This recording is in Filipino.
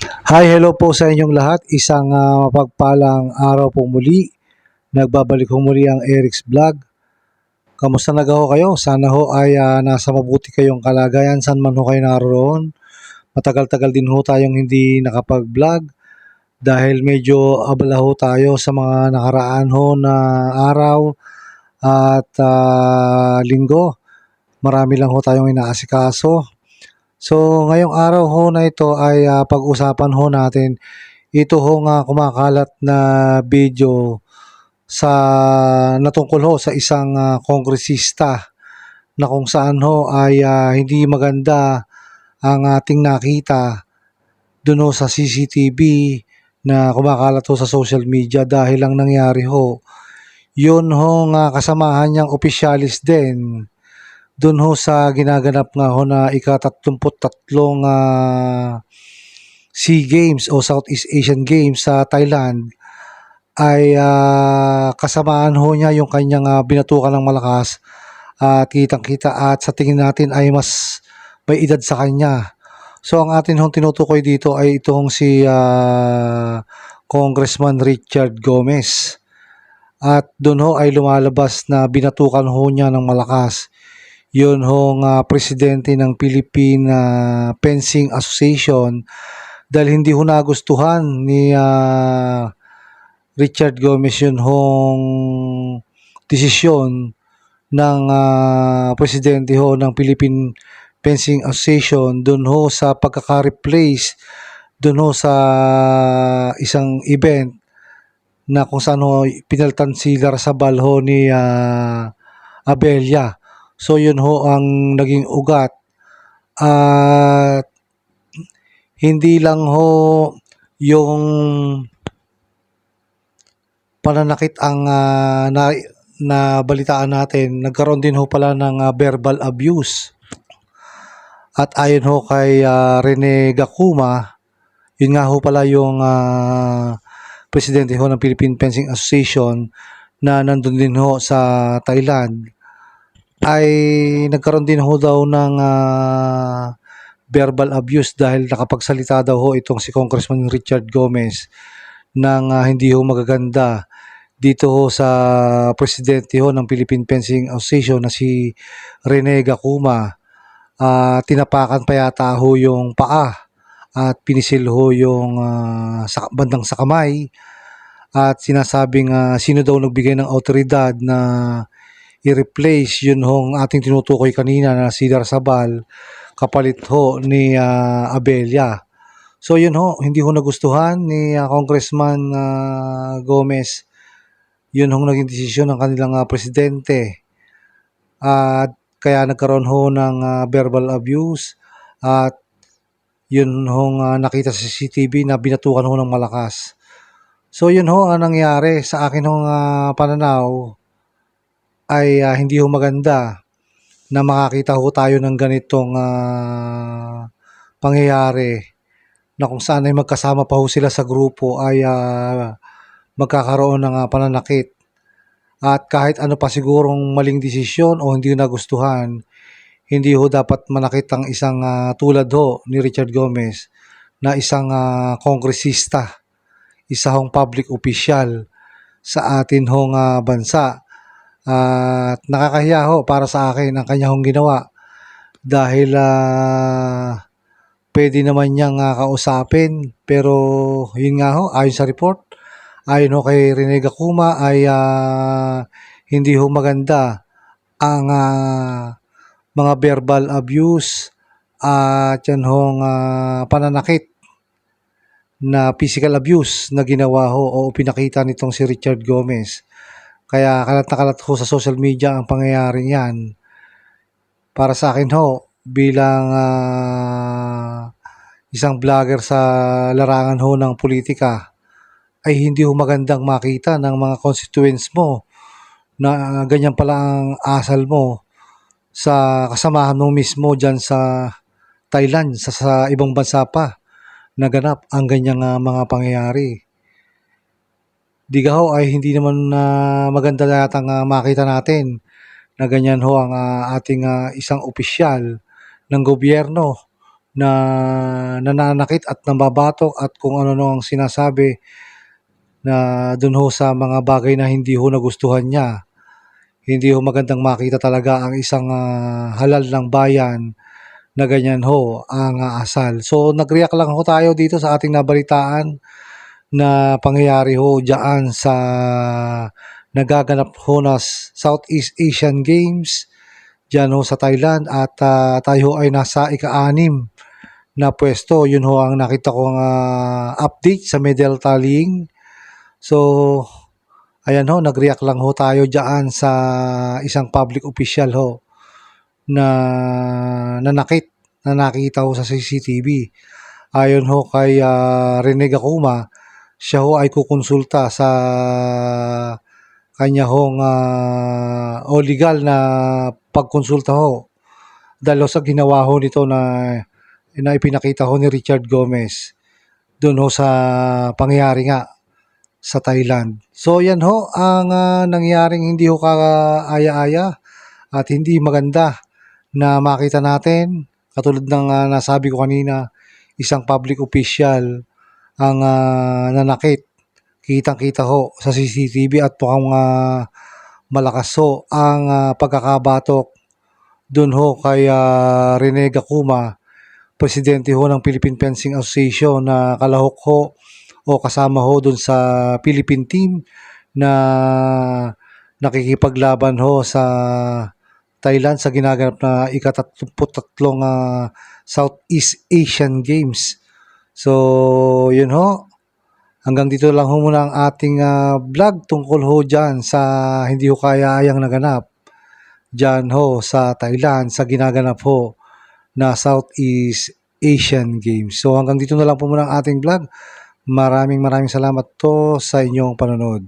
Hi, hello po sa inyong lahat. Isang mapagpalang araw po muli. Nagbabalik ho muli ang Eric's Vlog. Kamusta na ho kayo? Sana ho ay nasa mabuti kayong kalagayan saan man ho kayo naroon. Matagal-tagal din ho tayong hindi nakapag-vlog dahil medyo abala ho tayo sa mga nakaraan ho na araw at linggo. Marami lang ho tayong inaasikaso. So ngayong araw ho na ito ay pag-usapan ho natin ito ho nga kumakalat na video sa natungkol ho sa isang kongresista na kung saan ho ay hindi maganda ang ating nakita doon ho sa CCTV na kumakalat ho sa social media dahil lang nangyari ho yun ho nga kasamahan niyang opisyalis din doon ho sa ginaganap nga ho na ika-33 SEA Games o Southeast Asian Games sa Thailand ay kasamaan ho niya yung kanyang binatukan ng malakas at kitang-kita at sa tingin natin ay mas may edad sa kanya. So ang atin hong tinutukoy dito ay itong si Congressman Richard Gomez. At doon ho ay lumalabas na binatukan ho niya ng malakas. Yun ho nga presidente ng Philippine Fencing Association dahil hindi ho nagustuhan ni Richard Gomez yun hong desisyon ng presidente ho ng Philippine Fencing Association dun ho sa pagkaka-replace dun ho sa isang event na kung saan ho pinaltan si Larrazabal ho ni Abella. So yun ho ang naging ugat at hindi lang ho yung pananakit ang nabalitaan natin, nagkaroon din ho pala ng verbal abuse. At ayon ho kay Rene Gacuma, yun nga ho pala yung presidente ho ng Philippine Fencing Association na nandun din ho sa Thailand, ay nagkaroon din ho daw ng verbal abuse dahil nakapagsalita daw ho itong si Congressman Richard Gomez ng hindi ho magaganda dito ho sa presidente ho ng Philippine Fencing Association na si Rene Gacuma. Tinapakan pa yata ho yung paa at pinisil ho yung bandang sa kamay at sinasabing sino daw nagbigay ng autoridad na i-replace yun hong ating tinutukoy kanina na si Larrazabal kapalit ho ni Abella. So yun ho, hindi ho nagustuhan ni Congressman Gomez yun hong naging desisyon ng kanilang presidente at kaya nagkaroon ho ng verbal abuse at yun hong nakita sa CCTV na binatukan ho ng malakas. So yun ho ang nangyari sa akin hong pananaw ay hindi ho maganda na makakita ho tayo ng ganitong pangyayari na kung saan ay magkasama pa ho sila sa grupo ay magkakaroon ng pananakit. At kahit ano pa sigurong maling desisyon o hindi nagustuhan, hindi ho dapat manakit ang isang tulad ho ni Richard Gomez na isang kongresista, isa hong public official sa atin hong bansa. At nakakahiya ho para sa akin ang kanya hong ginawa dahil pwede naman niyang kausapin pero yun nga ho, ayon sa report, ayon ho kay Rene Gacuma ay hindi ho maganda ang mga verbal abuse at yan hong pananakit na physical abuse na ginawa ho o pinakita nitong si Richard Gomez. Kaya kalat na kalat ho sa social media ang pangyayari niyan. Para sa akin ho, bilang isang vlogger sa larangan ho ng politika, ay hindi ho magandang makita ng mga constituents mo na ganyan pala ang asal mo sa kasamahan mo mismo dyan sa Thailand, sa ibang bansa pa naganap ang ganyang mga pangyayari. Digaho ay hindi naman maganda yatang makita natin na ganyan ho ang ating isang opisyal ng gobyerno na nananakit at nambabatok at kung ano-ano ang sinasabi na dun ho sa mga bagay na hindi ho nagustuhan niya. Hindi ho magandang makita talaga ang isang halal ng bayan na ganyan ho ang asal. So nag-react lang ho tayo dito sa ating nabalitaan na pangyayari ho diyaan sa nagaganap ho na Southeast Asian Games diyan ho sa Thailand at tayo ho ay nasa ika-6 na pwesto. Yun ho ang nakita kong update sa medal tallying. So, ayan ho, nag-react lang ho tayo dyan sa isang public official ho na nanakit na nakita ho sa CCTV. Ayon ho kay Rene Gacuma, siya ho ay kukonsulta sa kanya hong o legal na pagkonsulta ho dahil ho sa ginawa ho nito na ipinakita ho ni Richard Gomez doon ho sa pangyayari nga sa Thailand. So yan ho ang nangyaring hindi ho kaaya-aya at hindi maganda na makita natin. Katulad ng nasabi ko kanina, isang public official ang nanakit. Kitang-kita ho sa CCTV at mukhang malakas ho ang pagkakabatok doon ho kay Rene Gacuma, presidente ho ng Philippine Fencing Association na kalahok ho o kasama ho doon sa Philippine team na nakikipaglaban ho sa Thailand sa ginaganap na ika-33 Southeast Asian Games. So, yun ho. Hanggang dito lang ho muna ang ating vlog tungkol ho dyan sa hindi ho kaya-ayang naganap dyan ho sa Thailand sa ginaganap ho na Southeast Asian Games. So hanggang dito na lang po muna ang ating vlog. Maraming salamat po sa inyong panonood.